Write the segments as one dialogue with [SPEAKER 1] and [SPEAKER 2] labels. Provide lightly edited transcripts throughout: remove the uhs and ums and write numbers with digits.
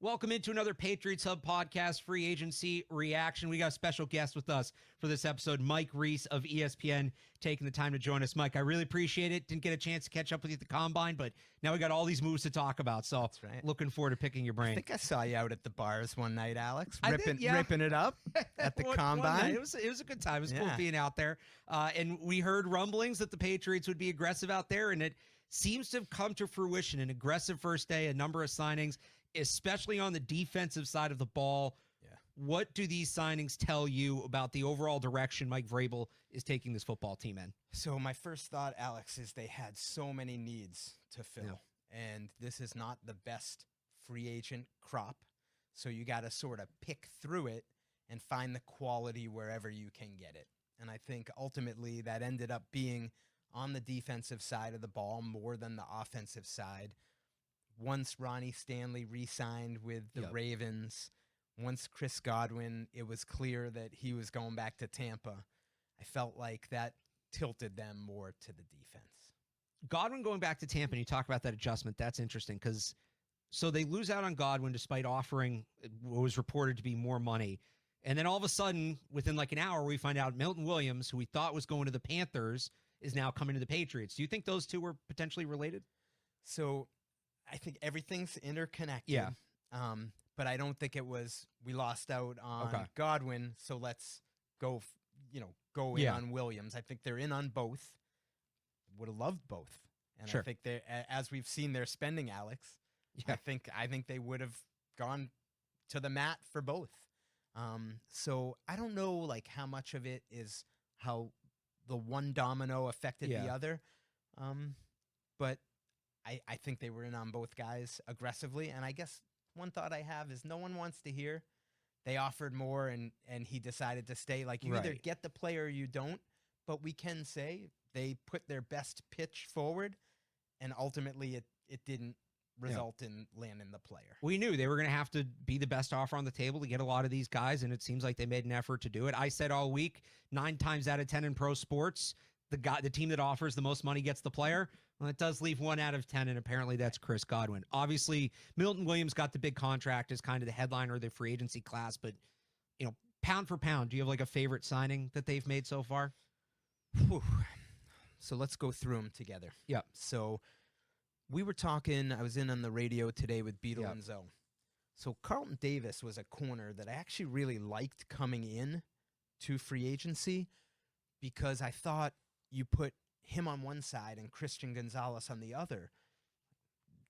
[SPEAKER 1] Welcome into another Patriots Hub podcast free agency reaction. We got a special guest with us for this episode, Mike Reiss of ESPN, taking the time to join us. Mike, I really appreciate it. Didn't get a chance to catch up with you at the Combine, but now we got all these moves to talk about, so
[SPEAKER 2] That's right.
[SPEAKER 1] looking forward to picking your brain.
[SPEAKER 2] I think I saw you out at the bars one night, Alex, ripping it up at the
[SPEAKER 1] One
[SPEAKER 2] Combine.
[SPEAKER 1] night. It was a good time. It was cool being out there. And we heard rumblings that the Patriots would be aggressive out there, and it seems to have come to fruition. An aggressive first day, a number of signings, especially on the defensive side of the ball.
[SPEAKER 2] Yeah.
[SPEAKER 1] What do these signings tell you about the overall direction Mike Vrabel is taking this football team in?
[SPEAKER 2] So my first thought, Alex, is they had so many needs to fill, and this is not the best free agent crop. So you got to sort of pick through it and find the quality wherever you can get it. And I think ultimately that ended up being on the defensive side of the ball more than the offensive side. Once Ronnie Stanley re-signed with the Ravens, once Chris Godwin, it was clear that he was going back to Tampa. I felt like that tilted them more to the defense.
[SPEAKER 1] Godwin going back to Tampa, and you talk about that adjustment. That's interesting because so they lose out on Godwin despite offering what was reported to be more money. And then all of a sudden, within like an hour, we find out Milton Williams, who we thought was going to the Panthers, is now coming to the Patriots. Do you think those two were potentially related?
[SPEAKER 2] So I think everything's interconnected.
[SPEAKER 1] Yeah.
[SPEAKER 2] But I don't think it was we lost out on Godwin, so let's go, in on Williams. I think they're in on both. Would have loved both. And I think they, as we've seen their spending, Alex, I think they would have gone to the mat for both. So I don't know like how much of it is how the one domino affected the other. But I think they were in on both guys aggressively. And I guess one thought I have is no one wants to hear they offered more and he decided to stay. Like you either get the player or you don't. But we can say they put their best pitch forward, and ultimately it didn't result in landing the player.
[SPEAKER 1] We knew they were going to have to be the best offer on the table to get a lot of these guys, and it seems like they made an effort to do it. I said all week, 9 times out of 10 in pro sports, the team that offers the most money gets the player. Well, it does leave 1 out of 10, and apparently that's Chris Godwin. Obviously, Milton Williams got the big contract as kind of the headliner of the free agency class, but pound for pound, do you have like a favorite signing that they've made so far?
[SPEAKER 2] Whew. So let's go through them together.
[SPEAKER 1] Yep.
[SPEAKER 2] So we were talking, I was in on the radio today with Beetle and Zoe. So Carlton Davis was a corner that I actually really liked coming in to free agency because I thought you put him on one side and Christian Gonzalez on the other.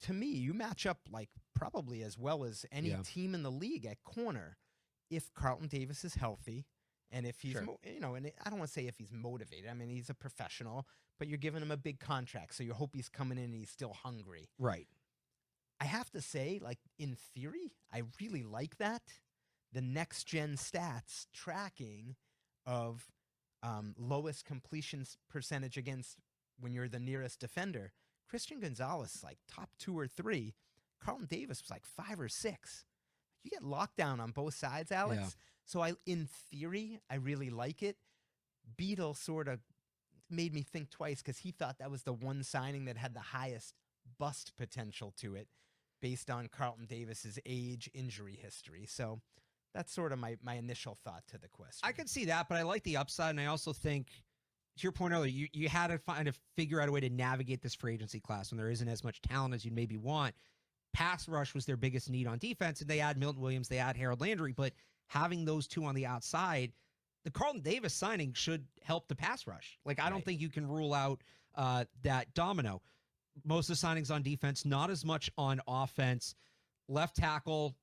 [SPEAKER 2] To me, you match up like probably as well as any team in the league at corner if Carlton Davis is healthy. And if he's, and I don't want to say if he's motivated. I mean, he's a professional, but you're giving him a big contract. So you hope he's coming in and he's still hungry.
[SPEAKER 1] Right.
[SPEAKER 2] I have to say, like, in theory, I really like that. The next gen stats tracking of lowest completion percentage against when you're the nearest defender. Christian Gonzalez is like top 2 or 3. Carlton Davis was like 5 or 6. You get lockdown on both sides, Alex.
[SPEAKER 1] Yeah.
[SPEAKER 2] So in theory, I really like it. Beetle sort of made me think twice because he thought that was the one signing that had the highest bust potential to it based on Carlton Davis's age, injury history. So that's sort of my initial thought to the question.
[SPEAKER 1] I could see that, but I like the upside, and I also think, to your point earlier, you had to find figure out a way to navigate this free agency class when there isn't as much talent as you maybe want. Pass rush was their biggest need on defense, and they add Milton Williams, they add Harold Landry, but having those two on the outside, the Carlton Davis signing should help the pass rush. Like, I don't think you can rule out that domino. Most of the signings on defense, not as much on offense. Left tackle,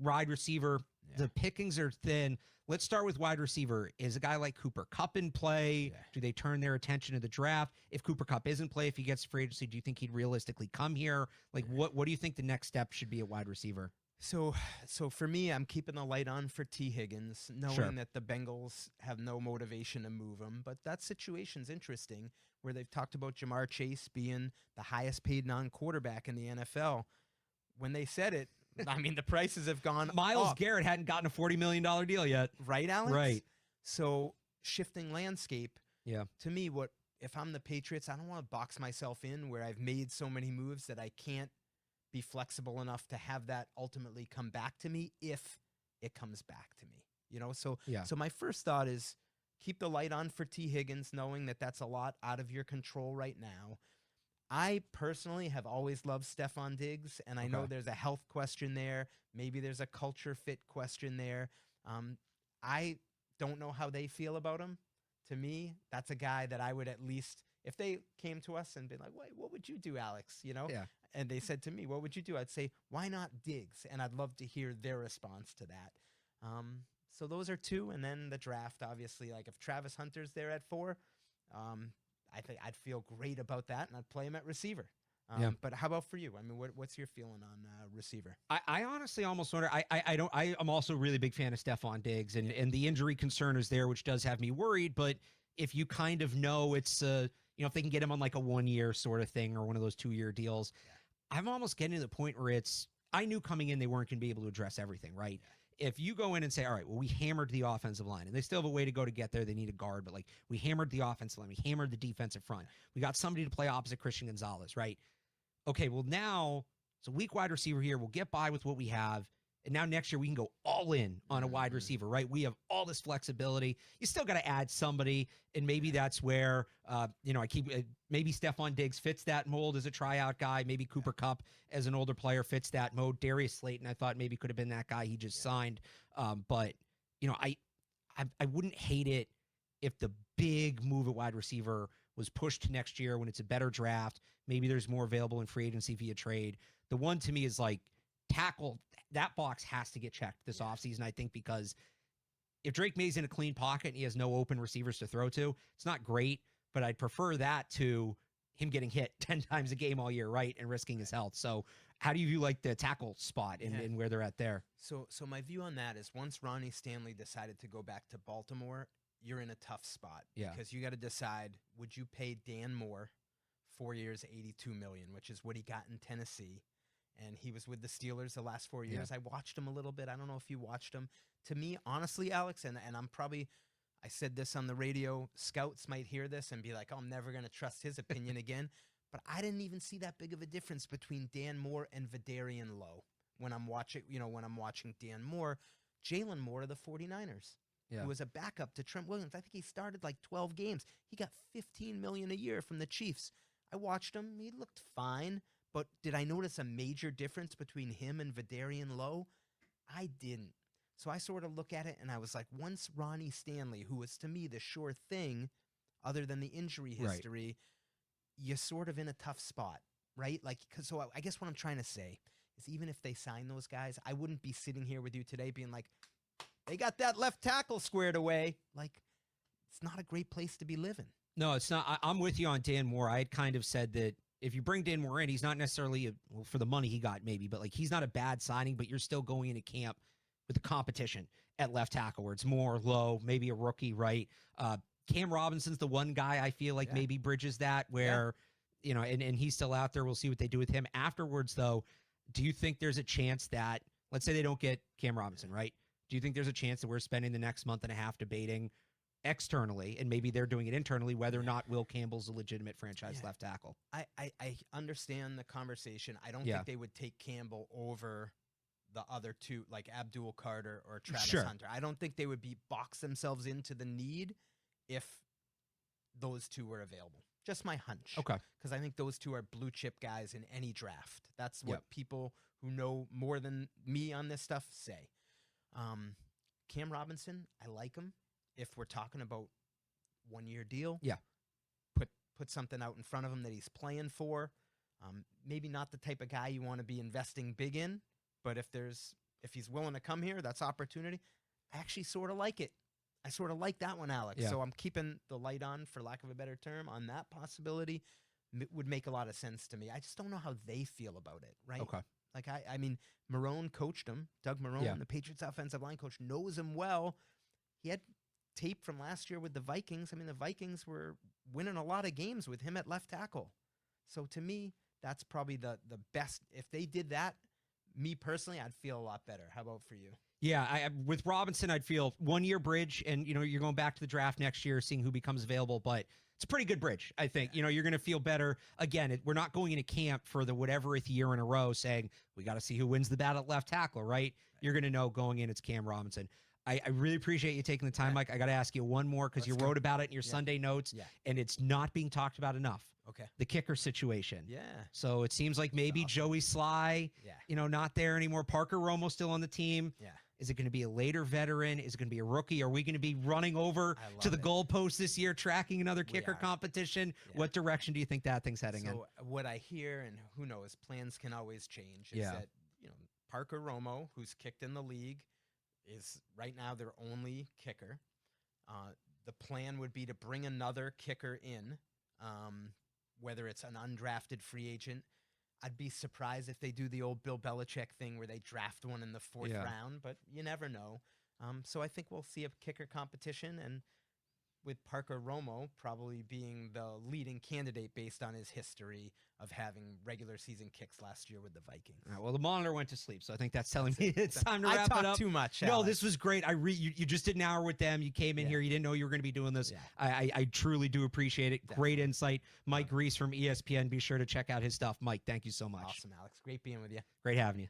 [SPEAKER 1] wide receiver, the pickings are thin. Let's start with wide receiver. Is a guy like Cooper Kupp in play? Do they turn their attention to the draft? If Cooper Kupp isn't play, if he gets free agency, do you think he'd realistically come here? Like, what do you think the next step should be at wide receiver?
[SPEAKER 2] So for me, I'm keeping the light on for T. Higgins, knowing that the Bengals have no motivation to move him. But that situation's interesting, where they've talked about Jamar Chase being the highest paid non-quarterback in the NFL. When they said it, I mean, the prices have gone
[SPEAKER 1] Myles
[SPEAKER 2] up.
[SPEAKER 1] Garrett hadn't gotten a $40 million deal yet.
[SPEAKER 2] Right, Alex?
[SPEAKER 1] Right.
[SPEAKER 2] So shifting landscape,
[SPEAKER 1] to
[SPEAKER 2] me, if I'm the Patriots, I don't want to box myself in where I've made so many moves that I can't be flexible enough to have that ultimately come back to me if it comes back to me. So my first thought is keep the light on for T. Higgins, knowing that that's a lot out of your control right now. I personally have always loved Stephon Diggs, and I know there's a health question there. Maybe there's a culture fit question there. I don't know how they feel about him. To me, that's a guy that I would at least, if they came to us and been like, "Wait, what would you do, Alex?" And they said to me, "What would you do?" I'd say, "Why not Diggs?" And I'd love to hear their response to that. So those are two, and then the draft, obviously. Like if Travis Hunter's there at 4, I think I'd feel great about that, and I'd play him at receiver. But how about for you? I mean, what's your feeling on receiver?
[SPEAKER 1] I honestly almost wonder. I'm also a really big fan of Stephon Diggs, and the injury concern is there, which does have me worried. But if you kind of know it's if they can get him on like a 1-year sort of thing or one of those 2-year deals, I'm almost getting to the point where I knew coming in they weren't going to be able to address everything, right? If you go in and say, all right, well, we hammered the offensive line, and they still have a way to go to get there. They need a guard, but like we hammered the offensive line, we hammered the defensive front. We got somebody to play opposite Christian Gonzalez, right? Okay, well now it's a weak wide receiver here. We'll get by with what we have. And now next year we can go all in on a wide receiver, right? We have all this flexibility. You still got to add somebody, and maybe that's where, maybe Stephon Diggs fits that mold as a tryout guy. Maybe Cooper Kupp as an older player fits that mode. Darius Slayton, I thought maybe could have been that guy he just signed. But I wouldn't hate it if the big move at wide receiver was pushed to next year when it's a better draft. Maybe there's more available in free agency via trade. The one to me is like tackle. That box has to get checked this offseason, I think, because if Drake May's in a clean pocket and he has no open receivers to throw to, it's not great, but I'd prefer that to him getting hit 10 times a game all year, right, and risking his health. So how do you view like the tackle spot and where they're at there?
[SPEAKER 2] So my view on that is once Ronnie Stanley decided to go back to Baltimore, you're in a tough spot because you got to decide, would you pay Dan Moore 4 years, $82 million, which is what he got in Tennessee? And he was with the Steelers the last 4 years. I watched him a little bit. I don't know if you watched him. To me, honestly, Alex, and I said this on the radio, scouts might hear this and be like, oh, I'm never going to trust his opinion again. But I didn't even see that big of a difference between Dan Moore and Vidarian Lowe when I'm watching Dan Moore. Jalen Moore of the 49ers, who was a backup to Trent Williams. I think he started like 12 games. He got $15 million a year from the Chiefs. I watched him. He looked fine. But did I notice a major difference between him and Vidarian Lowe? I didn't. So I sort of look at it and I was like, once Ronnie Stanley, who was to me the sure thing, other than the injury history, you're sort of in a tough spot, right? Like, so I guess what I'm trying to say is even if they sign those guys, I wouldn't be sitting here with you today being like, they got that left tackle squared away. Like, it's not a great place to be living.
[SPEAKER 1] No, it's not. I'm with you on Dan Moore. I had kind of said that if you bring Dan Moore in, he's not necessarily for the money he got maybe, but like he's not a bad signing, but you're still going into camp with the competition at left tackle where it's more low, maybe a rookie, right? Cam Robinson's the one guy I feel like maybe bridges that where, and he's still out there. We'll see what they do with him afterwards though. Do you think there's a chance that, let's say they don't get Cam Robinson, right? Do you think there's a chance that we're spending the next month and a half debating externally, and maybe they're doing it internally, whether or not Will Campbell's a legitimate franchise left tackle?
[SPEAKER 2] I understand the conversation. I don't think they would take Campbell over the other two, like Abdul Carter or Travis Hunter. I don't think they would box themselves into the need if those two were available. Just my hunch.
[SPEAKER 1] Okay.
[SPEAKER 2] Because I think those two are blue chip guys in any draft. That's what people who know more than me on this stuff say. Cam Robinson, I like him. If we're talking about 1-year deal, put something out in front of him that he's playing for. Maybe not the type of guy you want to be investing big in, but if he's willing to come here, that's opportunity. I actually sort of like it. I sort of like that one, Alex. So I'm keeping the light on, for lack of a better term, on that possibility. It would make a lot of sense to me. I just don't know how they feel about it, right?
[SPEAKER 1] Okay.
[SPEAKER 2] Like I mean, Marrone coached him. Doug Marrone, the Patriots offensive line coach, knows him well. He had tape from last year with the Vikings. I mean, the Vikings were winning a lot of games with him at left tackle. So to me, that's probably the best. If they did that, me personally, I'd feel a lot better. How about for you?
[SPEAKER 1] Yeah, with Robinson, I'd feel 1-year bridge, and you're going back to the draft next year, seeing who becomes available. But it's a pretty good bridge, I think. You know, you're going to feel better. Again, we're not going into camp for the whateverth year in a row saying we got to see who wins the battle at left tackle, right? You're going to know going in it's Cam Robinson. I really appreciate you taking the time, Mike. I got to ask you one more because you wrote about it in your Sunday notes, and it's not being talked about enough.
[SPEAKER 2] Okay.
[SPEAKER 1] The kicker situation.
[SPEAKER 2] Yeah.
[SPEAKER 1] So it seems like maybe Joey Sly, not there anymore. Parker Romo still on the team.
[SPEAKER 2] Yeah.
[SPEAKER 1] Is it going to be a later veteran? Is it going to be a rookie? Are we going to be running over to the goalpost this year, tracking another kicker competition? Yeah. What direction do you think that thing's heading in?
[SPEAKER 2] So what I hear, and who knows, plans can always change, is that, Parker Romo, who's kicked in the league, is right now their only kicker. The plan would be to bring another kicker in, whether it's an undrafted free agent. I'd be surprised if they do the old Bill Belichick thing where they draft one in the 4th round, but you never know. So I think we'll see a kicker competition, and with Parker Romo probably being the leading candidate based on his history of having regular season kicks last year with the Vikings.
[SPEAKER 1] All right, well, the monitor went to sleep, so I think that's telling me it's time to wrap it up.
[SPEAKER 2] I talked too much,
[SPEAKER 1] No, this was great. You just did an hour with them. You came in here. You didn't know you were going to be doing this. Yeah. I truly do appreciate it. Definitely. Great insight. Mike Reiss from ESPN. Be sure to check out his stuff. Mike, thank you so much.
[SPEAKER 2] Awesome, Alex. Great being with you.
[SPEAKER 1] Great having you.